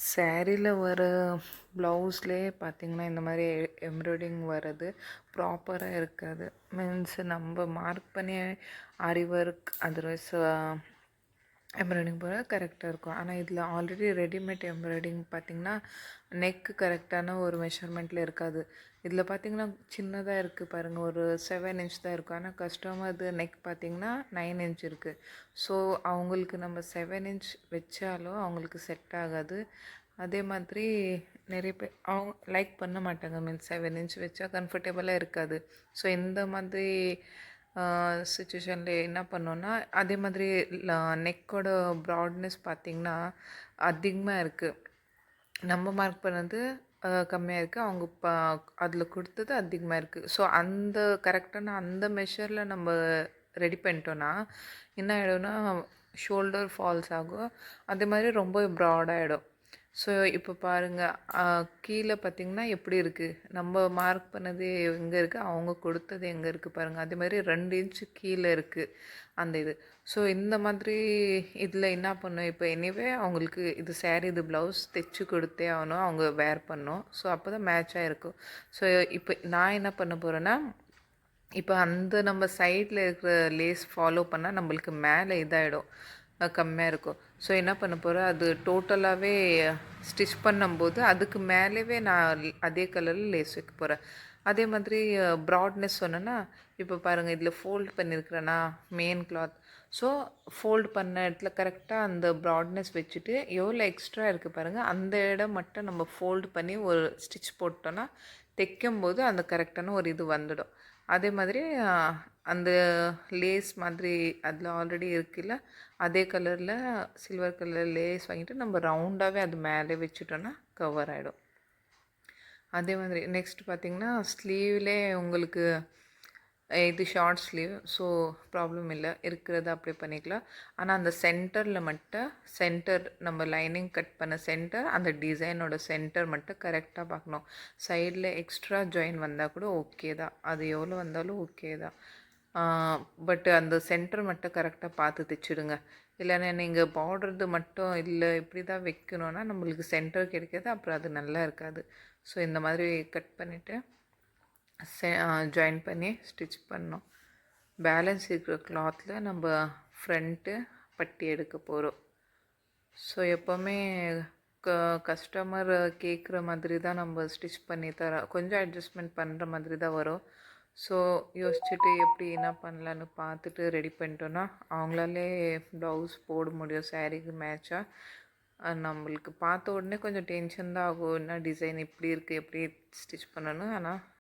சாரீல வர ப்ளவுஸ்லேயே பார்த்தீங்கன்னா, இந்த மாரி எம்ப்ராய்டிங் வர்றது ப்ராப்பரா இருக்காது. மீன்ஸ் நம்ம மார்க் பண்ணி ஆரி ஒர்க் அதர்வைஸ் எம்ப்ராய்டிங் போட கரெக்டாக இருக்கும். ஆனால் இதில் ஆல்ரெடி ரெடிமேட் எம்ப்ராய்டிங் பார்த்திங்கன்னா, நெக்கு கரெக்டான ஒரு மெஷர்மெண்ட்டில் இருக்காது. இதில் பார்த்திங்கன்னா சின்னதாக இருக்குது பாருங்கள், ஒரு 7 இன்ச் தான் இருக்கும். ஆனால் கஸ்டமர்து நெக் பார்த்திங்கன்னா 9 இன்ச் இருக்குது. ஸோ அவங்களுக்கு நம்ம 7 இன்ச் வச்சாலும் அவங்களுக்கு செட் ஆகாது. அதே மாதிரி நிறைய பேர் அவங்க லைக் பண்ண மாட்டாங்க. மீன்ஸ் 7 இன்ச் வச்சா கம்ஃபர்டபுளாக இருக்காது. ஸோ இந்த மாதிரி சிச்சுவேஷனில் என்ன பண்ணோன்னா, அதே மாதிரி நெக்கோட ப்ராட்னஸ் பார்த்திங்கன்னா அதிகமாக இருக்குது. நம்ம மார்க் பண்ணது கம்மியாக இருக்குது. அவங்க அதில் கொடுத்தது அதிகமாக இருக்குது. ஸோ அந்த கரெக்டான அந்த மெஷரில் நம்ம ரெடி பண்ணிட்டோன்னா என்ன ஆகிடும்னா, ஷோல்டர் ஃபால்ஸ் ஆகும். அதே மாதிரி ரொம்ப ப்ராடாகிடும். ஸோ இப்போ பாருங்கள், கீழே பார்த்திங்கன்னா எப்படி இருக்குது, நம்ம மார்க் பண்ணது எங்கே இருக்குது, அவங்க கொடுத்தது எங்கே இருக்குது பாருங்கள். அதே மாதிரி 2 இன்ச்சு கீழே இருக்குது அந்த இது. ஸோ இந்த மாதிரி இதில் என்ன பண்ணும், இப்போ எனிவே அவங்களுக்கு இது சாரீ, இது ப்ளவுஸ் தைச்சி கொடுத்தே ஆகணும், அவங்க வேர் பண்ணணும். ஸோ அப்போ தான் மேட்சாக இருக்கும். ஸோ இப்போ நான் என்ன பண்ண போகிறேன்னா, இப்போ அந்த நம்ம சைடில் இருக்கிற லேஸ் ஃபாலோ பண்ணால் நம்மளுக்கு மேலே இதாகிடும், கம்மியாக இருக்கும். ஸோ என்ன பண்ண போகிறேன், அது டோட்டலாகவே ஸ்டிச் பண்ணும்போது அதுக்கு மேலேவே நான் அதே கலரில் லேஸ் வைக்க போகிறேன். அதே மாதிரி ப்ராட்னஸ் சொன்னேன்னா, இப்போ பாருங்கள் இதில் ஃபோல்ட் பண்ணியிருக்கிறேன்னா மெயின் கிளாத். ஸோ ஃபோல்டு பண்ண இடத்துல கரெக்டாக அந்த ப்ராட்னஸ் வச்சுட்டு எவ்வளோ எக்ஸ்ட்ரா இருக்குது பாருங்கள், அந்த இடம் மட்டும் நம்ம ஃபோல்டு பண்ணி ஒரு ஸ்டிச் போட்டோன்னா தைக்கும்போது அந்த கரெக்டான ஒரு இது வந்துடும். அதே மாதிரி அந்த லேஸ் மாதிரி அதில் ஆல்ரெடி இருக்குல்ல, அதே கலரில் சில்வர் கலர் லேஸ் வாங்கிட்டு நம்ம ரவுண்டாகவே அது மேலே வச்சுட்டோன்னா கவர் ஆகிடும். அதே மாதிரி நெக்ஸ்ட் பார்த்திங்கன்னா, ஸ்லீவ்லே உங்களுக்கு இது ஷார்ட் ஸ்லீவ், ஸோ ப்ராப்ளம் இல்லை, இருக்கிறத அப்ளை பண்ணிக்கலாம். ஆனால் அந்த சென்டரில் மட்டும் நம்ம லைனிங் கட் பண்ண சென்டர், அந்த டிசைனோட சென்டர் மட்டும் கரெக்டாக பார்க்கணும். சைடில் எக்ஸ்ட்ரா ஜாயின் வந்தால் கூட ஓகே தான், அது எவ்வளோ வந்தாலும் ஓகே தான். பட் அந்த சென்டர் மட்டும் கரெக்டாக பார்த்து தைச்சிடுங்க. இல்லைன்னா நீங்கள் பார்டர்து மட்டும் இல்லை இப்படி தான் வைக்கணுன்னா நம்மளுக்கு சென்டர் கிடைக்காது, அப்புறம் அது நல்லா இருக்காது. ஸோ இந்த மாதிரி கட் பண்ணிவிட்டு ஜாயின் பண்ணி ஸ்டிச் பண்ணோம். பேலன்ஸ் இருக்கிற கிளாத்தில் நம்ம ஃப்ரண்ட்டு பட்டி எடுக்க போகிறோம். ஸோ எப்போவுமே கஸ்டமர் கேட்குற மாதிரி தான் நம்ம ஸ்டிச் பண்ணி கொஞ்சம் அட்ஜஸ்ட்மெண்ட் பண்ணுற மாதிரி தான் வரும். ஸோ யோசிச்சுட்டு எப்படி என்ன பண்ணலான்னு பார்த்துட்டு ரெடி பண்ணிட்டோன்னா அவங்களாலே ப்ளவுஸ் போட முடியும் சாரீக்கு மேட்சாக. நம்மளுக்கு பார்த்த உடனே கொஞ்சம் டென்ஷன் தான் ஆகும், என்ன டிசைன் இப்படி இருக்குது, எப்படி ஸ்டிச் பண்ணணும். ஆனால்